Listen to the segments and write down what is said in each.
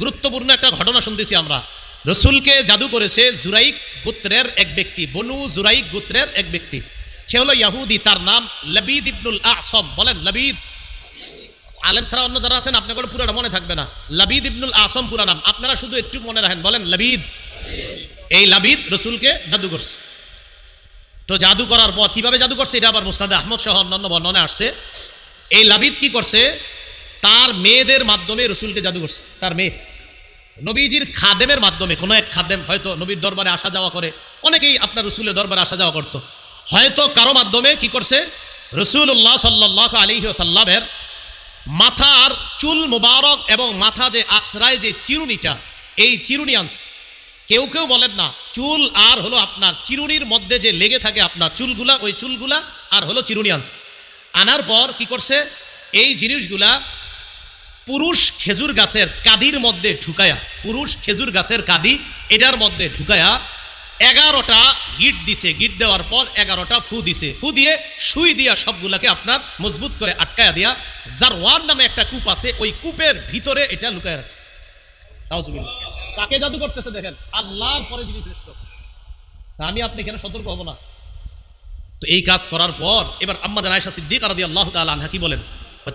গুরুত্বপূর্ণ একটা ঘটনা শুনতেছি আমরা। রসুলকে জাদু করেছে জুরাইক গোত্রের এক ব্যক্তি, বনু জুরাইক গোত্রের এক ব্যক্তি। সে হলো ইয়াহুদি, তার নাম লাবিদ ইবনুল আসম। বলেন লাবিদ। আলেম ছাড়া অন্য যারা আছেন আপনাদের পুরোটা মনে থাকবে না। লাবিদ ইবনুল আসম পুরা নাম, আপনারা শুধু একটু মনে রাখেন, বলেন লাবিদ। এই লাবিদ রসুলকে জাদু করছে। তো জাদু করার পর কিভাবে জাদু করছে এটা আবার মুসনাদে আহমদ সহ অন্যান্য বর্ণনায় আসছে। এই লাবিদ কি করছে, তার মেয়েদের মাধ্যমে রসুলকে জাদু করছে। তার মেয়ে নবীজির খাদেমের মাধ্যমে, কোনো এক খাদেম হয়তো নবীর দরবারে আসা যাওয়া করে, অনেকেই আপনার রসুলের দরবারে আসা যাওয়া করতো, হয়তো কারো মাধ্যমে কি করছে, রসুল্লাহ সাল্লাল্লাহু আলাইহি ওয়াসাল্লামের মাথার চুল মুবারক এবং মাথা যে আশ্রয় যে চিরুনিটা, এই চিরুনি আনছে। কেউ কেউ বলেন না, চুল আর হলো আপনার চিরুনির মধ্যে যে লেগে থাকে আপনার চুলগুলা, ওই চুলগুলা আর হলো চিরুনি আনছে। আনার পর কি করছে, এই জিনিসগুলা পুরুষ খেজুর গাছের কাদির মধ্যে ঢুকায়া, পুরুষ খেজুর গাছের কাদি এটার মধ্যে ঢুকায়া 11টা গিট দিছে। গিট দেওয়ার পর 11টা ফু দিছে। ফু দিয়ে সুই দিয়া সবগুলাকে আপনার মজবুত করে আটকায়া দিয়া জারওয়ান নামে একটা কূপ আছে, ওই কূপের ভিতরে এটা লুকায় রাখছে। কাকে জাদু করতেছে দেখেন, আল্লাহর পরে যিনি শ্রেষ্ঠ। আমি আপনি কেন সতর্ক হব না? তো এই কাজ করার পর এবার আম্মা জান আয়েশা সিদ্দিকা রাদিয়াল্লাহু তাআলা আনহা কি বলেন,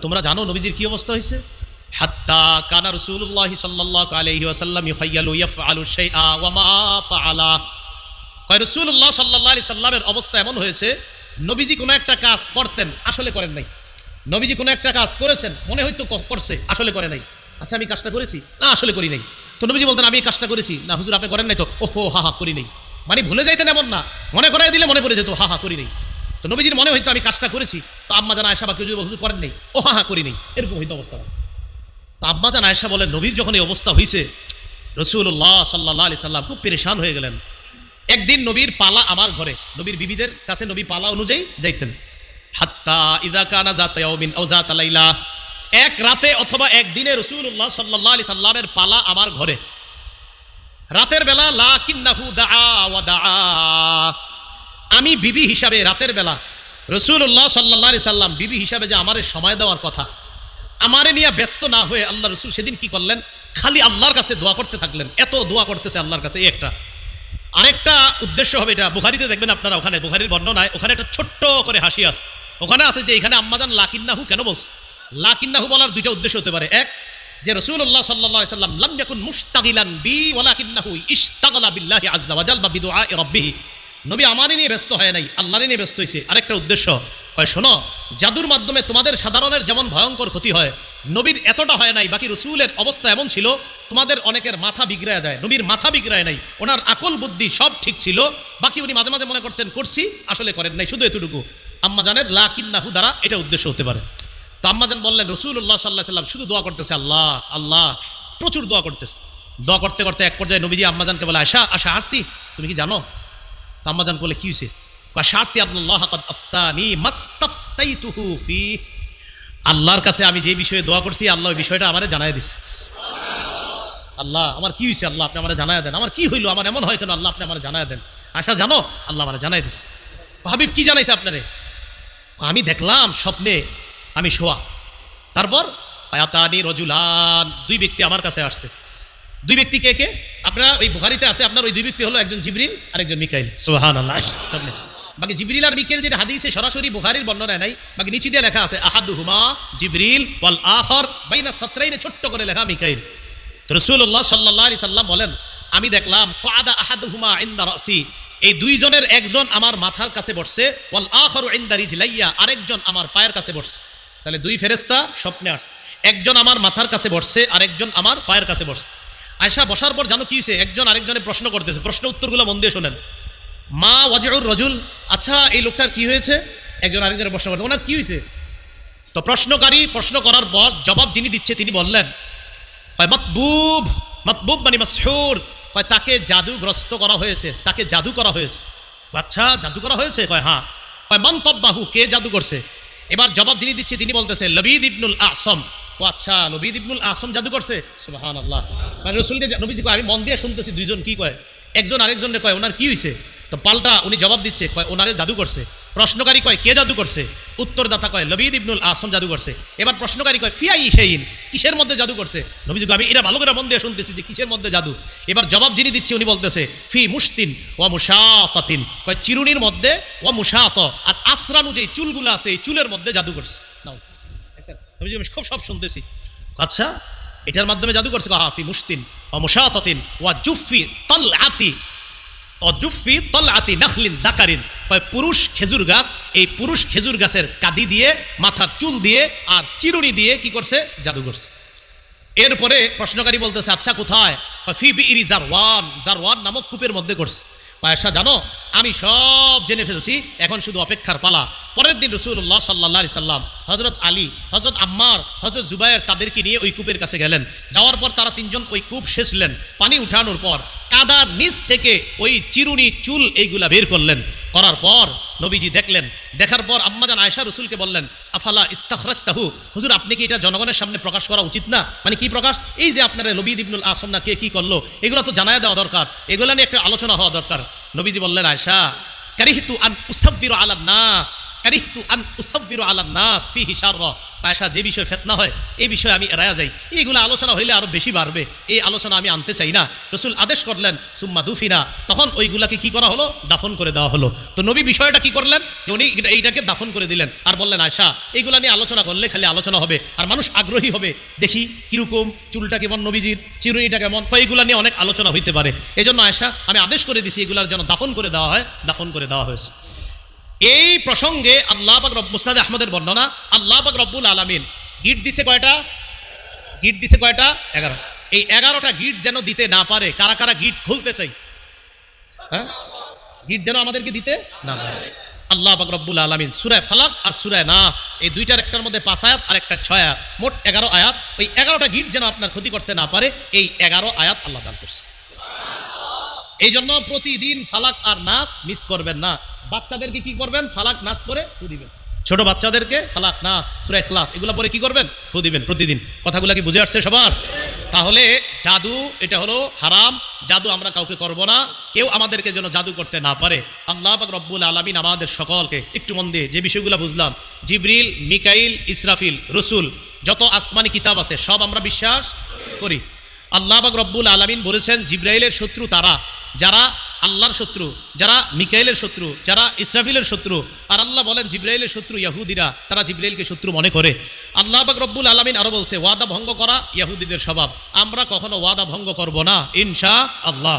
তোমরা জানো নবীজির কি অবস্থা হয়েছে? হাত্তা কানা রাসূলুল্লাহ সাল্লাল্লাহু আলাইহি ওয়াসাল্লাম ইউখাইয়ালু ইয়াফআলু শাইআ ওয়া মা ফাআলা। রাসূলুল্লাহ সাল্লাল্লাহু আলাইহি সাল্লামের অবস্থা এমন হয়েছে, নবীজি কোনো একটা কাজ করতেন, আসলে করেন নাই। নবীজি কোনো একটা কাজ করেছেন, মনে হয়তো করছে, আসলে করে নাই। আচ্ছা আমি কাজটা করেছি, না আসলে করি নাই। তো নবীজি বলতেন আমি এই কাজটা করেছি, না হুজুর আপনি করেন নাই তো, ওহো হা হা করি নাই। মানে ভুলে যাইতেন এমন না, মনে করাই দিলে মনে পড়ে যেত হা হা করি নাই। তো নবীজির মনে হইতো আমি কাজটা করেছি, তো আম্মা জান আয়েশা বা কেউ যদি হুজুর করেন নাই, ও হা হা করি নাই, এরকম হইতো অবস্থা। তো আম্মা জান আয়েশা বলেন নবীর যখন এই অবস্থা হয়েছে, রাসূলুল্লাহ সাল্লাল্লাহু আলাইহি সাল্লাম খুব পেরেশান হয়ে গেলেন। একদিন নবীর পালা আমার ঘরে, নবীর বিবিদের কাছে নবী পালা অনুযায়ী যাইতেন। হাত্তা ইযা কানা যাতা ইয়াউমিন আও যাতা লাইলা, এক রাতে অথবা একদিনে রাসূলুল্লাহ সাল্লাল্লাহু আলাইহি সাল্লামের পালা আমার ঘরে। রাতের বেলা লাকিন্নাহু দাআ ওয়া দাআ, আমি বিবি হিসাবে রাতের বেলা রাসূলুল্লাহ সাল্লাল্লাহু আলাইহি সাল্লাম বিবি হিসাবে যে আমারে সময় দেওয়ার কথা, আমারে নিয়ে ব্যস্ত না হয়ে আল্লাহ রসুল সেদিন কি করলেন, খালি আল্লাহর কাছে দোয়া করতে থাকলেন। এত দোয়া করতেছে আল্লাহর কাছে। এই একটা, আরেকটা উদ্দেশ্য হবে এটা বুখারীতে দেখবেন আপনারা, ওখানে বুখারীর বর্ণনায় ওখানে একটা ছোট্ট করে হাসি আছে। ওখানে আছে যে এখানে আম্মাজান লাকিন্নাহু কেন বলছে, লাকিন্নাহু বলার দুইটা উদ্দেশ্য হতে পারে। এক, যে রাসূলুল্লাহ সাল্লাল্লাহু আলাইহি সাল্লাম লাম ইয়াকুন মুশতাগিলান বি ওয়ালাকিন্নাহু ইশতাগালা বিল্লাহি আযজা ওয়া জাল বা বিদুআই রাব্বিহি, নবী আমারই নিয়ে ব্যস্ত হয় নাই, আল্লাহরই নিয়ে ব্যস্ত হয়েছে। আরেকটা উদ্দেশ্য, কয় শোনো, জাদুর মাধ্যমে তোমাদের সাধারণের যেমন ভয়ঙ্কর ক্ষতি হয়, নবীর এতটা হয় নাই। বাকি রসুলের অবস্থা এমন ছিল, তোমাদের অনেকের মাথা বিগড়ায় যায়, নবীর মাথা বিগড়ায় নাই, ওনার আকল বুদ্ধি সব ঠিক ছিল। বাকি উনি মাঝে মাঝে মনে করতেন করছি, আসলে করেন নাই, শুধু এতটুকু। আম্মা জানের লাকিন্নাহু দ্বারা এটা উদ্দেশ্য হতে পারে। তো আম্মা জান বললেন রাসূলুল্লাহ সাল্লাল্লাহু আলাইহি সাল্লাম শুধু দোয়া করতেছে, আল্লাহ আল্লাহ, প্রচুর দোয়া করতেছে। দোয়া করতে করতে এক পর্যায়ে নবীজি আম্মা জানকে বলে, আয়শা আশা আরতি, তুমি কি জানো? আম্মা জান বলে কি হয়েছে? শারতি আল্লাহ কাদ আফতানি মাস্তাফতাইতুহু ফি, আল্লাহর কাছে আমি যে বিষয়ে দোয়া করছি আল্লাহ ওই বিষয়টা আমারে জানায় দিচ্ছে। আল্লাহ আমার কি হয়েছে, আল্লাহ আপনি আমারে জানায় দেন, আমার কি হইলো, আমার এমন হয় কেন, আল্লাহ আপনি আমারে জানায় দেন। আশা জানো? আল্লাহ আমারে জানায় দিচ্ছে। হাবিব কি জানাইছে আপনারে? আমি দেখলাম স্বপ্নে আমি শোয়া, তারপর আয়াতানি রজুলান, দুই ব্যক্তি আমার কাছে আসছে। দুই ব্যক্তি কে কে? আপনারা ওই বুখারীতে আছে, আপনার ওই দুই ব্যক্তি হলো একজন জিবরিল আর একজন মিকাইল। সুবহানাল্লাহ। বাকি জিবরিল আর মিকাইল যেটা হাদিসে সরাসরি বুখারীর বর্ণনায় নাই, বাকি নিচে দিয়ে লেখা আছে আহাদুহুমা জিবরিল ওয়াল আখর বাইনা সাতরাইনে ছোট্ট করে লেখা মিকাইল। তো রাসূলুল্লাহ সাল্লাল্লাহু আলাইহি সাল্লাম বলেন আমি দেখলাম কাদা আহাদুহুমা ইনদা রাসি, এই দুইজনের একজন আমার মাথার কাছে বসছে, ওয়াল আখরু ইনদা রিজলাইয়া, আরেকজন আমার পায়ের কাছে বসছে। তাহলে দুই ফেরেশতা স্বপ্নে আসছে, একজন আমার মাথার কাছে বসছে আর একজন আমার পায়ের কাছে বসছে। আয়েশা বসার পর জানো কি হয়েছে? একজন আরেকজনের প্রশ্ন করতেছে, প্রশ্ন উত্তরগুলো মন দিয়ে শোনেন। মা ওয়াজিউর রজুল, আচ্ছা এই লোকটার কি হয়েছে? একজন আরেকজনের প্রশ্ন করতে, ওনার কি হয়েছে? তো প্রশ্নকারী প্রশ্ন করার পর জবাব যিনি দিচ্ছে তিনি বললেন মাতবুব, মাতবুব মানে মাসহুর, তাকে জাদুগ্রস্ত করা হয়েছে, তাকে জাদু করা হয়েছে। আচ্ছা জাদু করা হয়েছে? কয় হ্যাঁ। কয় মান তব্বাহু, কে জাদু করছে? এবার জবাব যিনি দিচ্ছে তিনি বলতেছে লবিদ ইবনুল আসম। ও আচ্ছা লবিদ ইবনুল আসম জাদু করছে। সুবহানাল্লাহ। মানে রাসূলকে নবীজি কয় আমি মন দিয়ে শুনতেছি দুইজন কি কয়, একজন আরেকজনকে কয় ওনার কি হয়েছে? তো পাল্টা উনি জবাব দিচ্ছে, কয় ওনারে জাদু করছে। প্রশ্নকারী কয় কে জাদু করছে? উত্তরদাতা কয় লবিদ ইবনুল আসম জাদু করছে। এবার প্রশ্নকারী কয় ফিয়াই শাইইন, কিসের মধ্যে জাদু করছে? নবীজি কয় আমি এটা ভালো করে মন দিয়ে শুনতেছি যে কিসের মধ্যে জাদু। এবার জবাব যিনি দিচ্ছে উনি বলতেছে ফি মুশতিন ওয়া মুশাতাতিন, কয় চিরুনির মধ্যে, ওয়া মুশাত, আর আসরানু যে চুলগুলো আছে এই চুলের মধ্যে জাদু করছে। নাও নবীজি আমি খুব সব শুনতেছি। আচ্ছা এটার মাধ্যমে জাদু করছে? হ্যাঁ, ফি মুশতিন ওয়া মুশাতাতিন ওয়া জুফফি তালআতি অজুফি তলআতি নাখলিন জাকারিন, কয় পুরুষ খেজুর গাছ, এই পুরুষ খেজুর গাছের কাদি দিয়ে, মাথার চুল দিয়ে আর চিরুনি দিয়ে কি করছে? জাদু করছে। এরপরে প্রশ্নকারী বলতেছে আচ্ছা কোথায়? ফি বিইরি জারওয়ান, জারওয়ান নামক কূপের মধ্যে করছে। আয়েশা জানো আমি সব জেনে ফেলছি, এখন শুধু অপেক্ষার পালা। পরের দিন রাসূলুল্লাহ সাল্লাল্লাহু আলাইহি সাল্লাম, হযরত আলী, হযরত আম্মার, হযরত জুবায়ের তাদেরকে নিয়ে ওই কূপের কাছে গেলেন। যাওয়ার পর তারা তিনজন ওই কূপ সেচলেন। পানি উঠানোর পর কাদার নিচ থেকে ওই চিরুনি চুল এইগুলা বের করলেন। করার পর নবীজি দেখলেন। দেখার পর আম্মাজান আয়েশা রাসূলকে বললেন আফালা ইস্তাখরাজতাহু, হুজুর আপনি কি এটা জনগণের সামনে প্রকাশ করা উচিত না? মানে কি প্রকাশ? এই যে আপনারা লবিদ ইবনুল আসম না কে কি করলো এগুলো তো জানায় দেওয়া দরকার, এগুলো নিয়ে একটা আলোচনা হওয়া দরকার। নবীজি বললেন আয়েশা কারিহতু আন উসাব্বিরু আলান নাস, কারিহতু আন উসাব্বিরু আলান নাস ফিহি শাররা। আয়েশা যে বিষয় ফিতনা হয় এই বিষয়ে আমি এড়ায়া যাই, এইগুলো আলোচনা হইলে আরো বেশি বাড়বে, এই আলোচনা আমি আনতে চাই না। রাসূল আদেশ করলেন সুম্মা দুফিনা, তখন ওইগুলাকে কি করা হলো? দাফন করে দেওয়া হলো। তো নবী বিষয়টা কি করলেন? যে উনি এইটাকে দাফন করে দিলেন আর বললেন আয়েশা এইগুলা নিয়ে আলোচনা করলে খালি আলোচনা হবে আর মানুষ আগ্রহী হবে, দেখি কিরকম চুলটা কেমন নবীজির, চিরুনিটা কেমন, তো এইগুলা নিয়ে অনেক আলোচনা হইতে পারে। এই জন্য আয়েশা আমি আদেশ করে দিছি এগুলার যেন দাফন করে দেওয়া হয়, দাফন করে দেওয়া হয়েছে। এই প্রসঙ্গে আল্লাহ পাক মুসনাদ আহমদের বর্ণনা, আল্লাহ পাক রব্বুল আলামিন গিট দিছে কয়টা? গিট দিছে কয়টা? 11। এই 11টা গিট যেন দিতে না পারে, কারা কারা গিট খুলতে চাই? হ্যাঁ, গিট যেন আমাদেরকে দিতে না পারে। আল্লাহ পাক রব্বুল আলামিন সূরা ফালাক আর সূরা নাস এই দুইটার একটার মধ্যে 5 আয়াত আর একটা 6 আয়াত, মোট 11 আয়াত। ওই 11টা গিট যেন আপনার ক্ষতি করতে না পারে এই 11 আয়াত আল্লাহ দান করছে। এই জন্য প্রতিদিন ফালাক আর নাস মিস করবেন না। বাচ্চাদেরকে কি করবেন? ফালাক নাস করে ফু দিবেন। ছোট বাচ্চাদেরকে ফালাক নাস সূরা ইখলাস এগুলো পরে কি করবেন? ফু দিবেন প্রতিদিন। কথাগুলো কি বুঝে আসছে সবার? তাহলে জাদু এটা হলো হারাম, জাদু আমরা কাউকে করব না, কেউ আমাদেরকে যেন জাদু করতে না পারে। আল্লাহ পাক রব্বুল আলামিন আমাদের সকলকে একটু মন দিয়ে যে বিষয়গুলো বুঝলাম, জিবরিল, মিকাইল, ইসরাফিল, রসুল, যত আসমানি কিতাব আছে সব আমরা বিশ্বাস করি। আল্লাহ পাক রব্বুল আলামিন বলেছেন জিবরাইলের শত্রু তারা যারা আল্লাহর শত্রু, যারা মিকাইলের শত্রু, যারা ইসরাফিলের শত্রু। আর আল্লাহ বলেন জিবরাইলের শত্রু ইহুদিরা, তারা জিবরাইলকে শত্রু মনে করে। আল্লাহ পাক রব্বুল আলামিন আরো বলছে ওয়াদা ভঙ্গ করা ইহুদিদের স্বভাব, আমরা কখনো ওয়াদা ভঙ্গ করব না ইনশাআল্লাহ।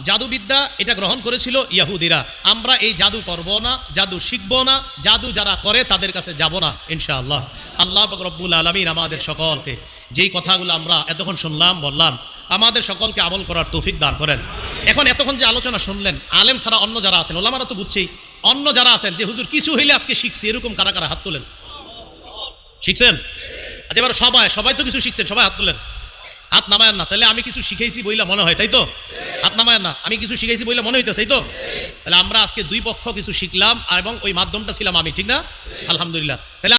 জাদুবিদ্যা এটা গ্রহণ করেছিল ইহুদিরা, আমরা এই জাদু করব না, জাদু শিখবো না, জাদু যারা করে তাদের কাছে যাব না ইনশাআল্লাহ। আল্লাহ পাক রব্বুল আলামিন আমাদের সকলকে যেই কথাগুলো আমরা এতক্ষণ শুনলাম বললাম আমাদের সকলকে আমল করার তৌফিক দান করেন। এখন এতক্ষণ যে আলোচনা শুনলেন, আলেম ছাড়া অন্য যারা আছেন, ওলামারা তো বুঝছেই, অন্য যারা আছেন যে হুজুর কিছু হইলে আজকে শিখছি, এরকম কারা কারা হাত তোলেন? শিখছেন? আচ্ছা এবার সবাই তো কিছু শিখছেন, সবাই হাত তোলেন। হাত নামায়েন না, তাহলে আমি কিছু শিখাইছি বইলা মনে হয়, তাই তো? হাত নামায়েন না, আমি কিছু শিখাইছি বইলা মনে হইতেছে, তাই তো? তাহলে আমরা আজকে দুই পক্ষ কিছু শিখলাম এবং ওই মাধ্যমটা ছিলাম আমি, ঠিক না? আলহামদুলিল্লাহ। তাহলে